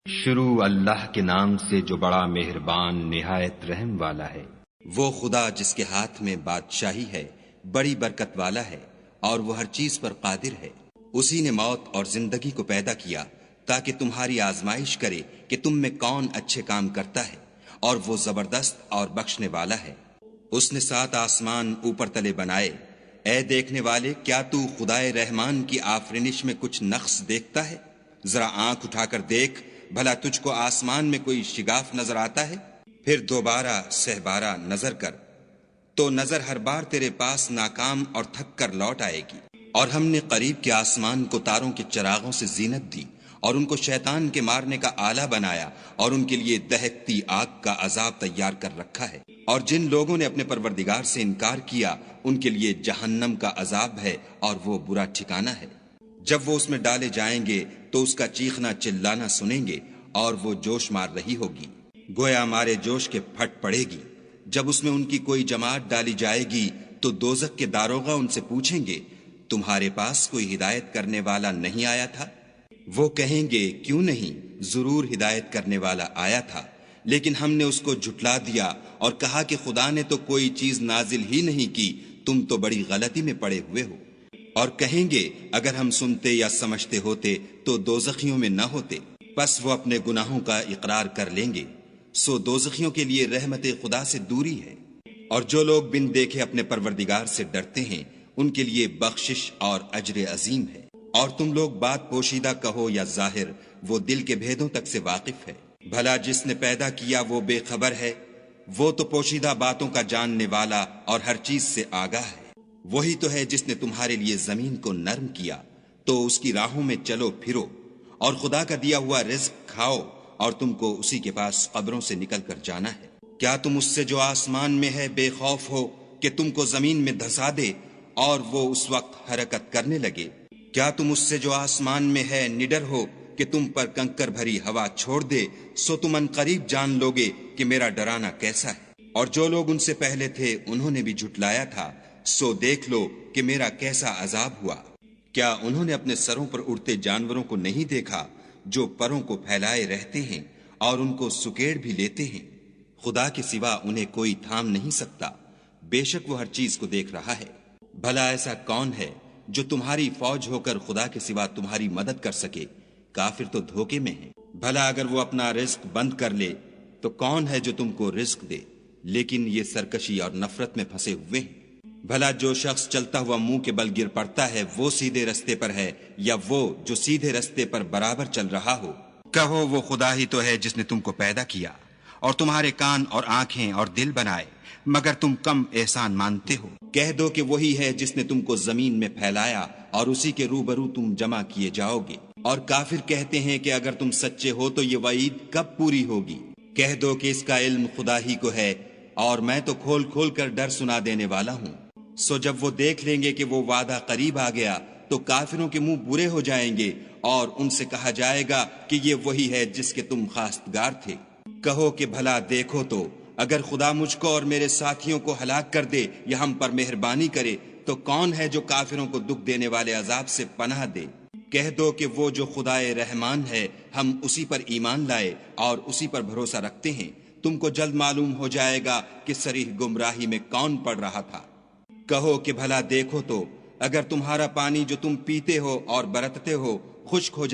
شروع اللہ کے نام سے جو بڑا مہربان نہایت رحم والا ہے۔ وہ خدا جس کے ہاتھ میں بادشاہی ہے، بڑی برکت والا ہے، اور وہ ہر چیز پر قادر ہے۔ اسی نے موت اور زندگی کو پیدا کیا تاکہ تمہاری آزمائش کرے کہ تم میں کون اچھے کام کرتا ہے، اور وہ زبردست اور بخشنے والا ہے۔ اس نے 7 آسمان اوپر تلے بنائے۔ اے دیکھنے والے، کیا تو خدائے رحمان کی آفرینش میں کچھ نقص دیکھتا ہے؟ ذرا آنکھ اٹھا کر دیکھ، بھلا تجھ کو آسمان میں کوئی شگاف نظر آتا ہے؟ پھر دوبارہ سہبارہ نظر کر تو نظر ہر بار تیرے پاس ناکام اور تھک کر لوٹ آئے گی۔ اور ہم نے قریب کے آسمان کو تاروں کے چراغوں سے زینت دی، اور ان کو شیطان کے مارنے کا آلہ بنایا، اور ان کے لیے دہکتی آگ کا عذاب تیار کر رکھا ہے۔ اور جن لوگوں نے اپنے پروردگار سے انکار کیا، ان کے لیے جہنم کا عذاب ہے، اور وہ برا ٹھکانہ ہے۔ جب وہ اس میں ڈالے جائیں گے تو اس کا چیخنا چلانا سنیں گے، اور وہ جوش مار رہی ہوگی، گویا مارے جوش کے پھٹ پڑے گی۔ جب اس میں ان کی کوئی جماعت ڈالی جائے گی تو دوزخ کے داروغہ ان سے پوچھیں گے، تمہارے پاس کوئی ہدایت کرنے والا نہیں آیا تھا؟ وہ کہیں گے، کیوں نہیں، ضرور ہدایت کرنے والا آیا تھا، لیکن ہم نے اس کو جھٹلا دیا اور کہا کہ خدا نے تو کوئی چیز نازل ہی نہیں کی، تم تو بڑی غلطی میں پڑے ہوئے ہو۔ اور کہیں گے، اگر ہم سنتے یا سمجھتے ہوتے تو دوزخیوں میں نہ ہوتے۔ پس وہ اپنے گناہوں کا اقرار کر لیں گے، سو دوزخیوں کے لیے رحمت خدا سے دوری ہے۔ اور جو لوگ بن دیکھے اپنے پروردگار سے ڈرتے ہیں، ان کے لیے بخشش اور اجر عظیم ہے۔ اور تم لوگ بات پوشیدہ کہو یا ظاہر، وہ دل کے بھیدوں تک سے واقف ہے۔ بھلا جس نے پیدا کیا وہ بے خبر ہے؟ وہ تو پوشیدہ باتوں کا جاننے والا اور ہر چیز سے آگاہ ہے۔ وہی تو ہے جس نے تمہارے لیے زمین کو نرم کیا، تو اس کی راہوں میں چلو پھرو، اور خدا کا دیا ہوا رزق کھاؤ، اور تم کو اسی کے پاس قبروں سے نکل کر جانا ہے۔ کیا تم اس سے جو آسمان میں ہے بے خوف ہو کہ تم کو زمین میں دھسا دے اور وہ اس وقت حرکت کرنے لگے؟ کیا تم اس سے جو آسمان میں ہے نڈر ہو کہ تم پر کنکر بھری ہوا چھوڑ دے؟ سو تم ان قریب جان لوگے کہ میرا ڈرانا کیسا ہے۔ اور جو لوگ ان سے پہلے تھے انہوں نے بھی جھٹلایا تھا، سو دیکھ لو کہ میرا کیسا عذاب ہوا۔ کیا انہوں نے اپنے سروں پر اڑتے جانوروں کو نہیں دیکھا جو پروں کو پھیلائے رہتے ہیں اور ان کو سکیڑ بھی لیتے ہیں؟ خدا کے سوا انہیں کوئی تھام نہیں سکتا، بے شک وہ ہر چیز کو دیکھ رہا ہے۔ بھلا ایسا کون ہے جو تمہاری فوج ہو کر خدا کے سوا تمہاری مدد کر سکے؟ کافر تو دھوکے میں ہیں۔ بھلا اگر وہ اپنا رزق بند کر لے تو کون ہے جو تم کو رزق دے؟ لیکن یہ سرکشی اور نفرت میں پھنسے ہوئے ہیں۔ بھلا جو شخص چلتا ہوا منہ کے بل گر پڑتا ہے وہ سیدھے رستے پر ہے، یا وہ جو سیدھے رستے پر برابر چل رہا ہو؟ کہو، وہ خدا ہی تو ہے جس نے تم کو پیدا کیا اور تمہارے کان اور آنکھیں اور دل بنائے، مگر تم کم احسان مانتے ہو۔ کہہ دو کہ وہی ہے جس نے تم کو زمین میں پھیلایا اور اسی کے روبرو تم جمع کیے جاؤ گے۔ اور کافر کہتے ہیں کہ اگر تم سچے ہو تو یہ وعید کب پوری ہوگی؟ کہہ دو کہ اس کا علم خدا ہی کو ہے، اور میں تو کھول کھول کر ڈر سنا دینے والا ہوں۔ سو جب وہ دیکھ لیں گے کہ وہ وعدہ قریب آ گیا تو کافروں کے منہ برے ہو جائیں گے، اور ان سے کہا جائے گا کہ یہ وہی ہے جس کے تم خواستگار تھے۔ کہو کہ بھلا دیکھو تو، اگر خدا مجھ کو اور میرے ساتھیوں کو ہلاک کر دے یا ہم پر مہربانی کرے تو کون ہے جو کافروں کو دکھ دینے والے عذاب سے پناہ دے؟ کہہ دو کہ وہ جو خدائے رحمان ہے، ہم اسی پر ایمان لائے اور اسی پر بھروسہ رکھتے ہیں۔ تم کو جلد معلوم ہو جائے گا کہ صریح گمراہی میں کون پڑ رہا تھا۔ کہو کہ بھلا دیکھو تو، اگر تمہارا پانی جو تم پیتے ہو اور برتتے ہو خشک ہو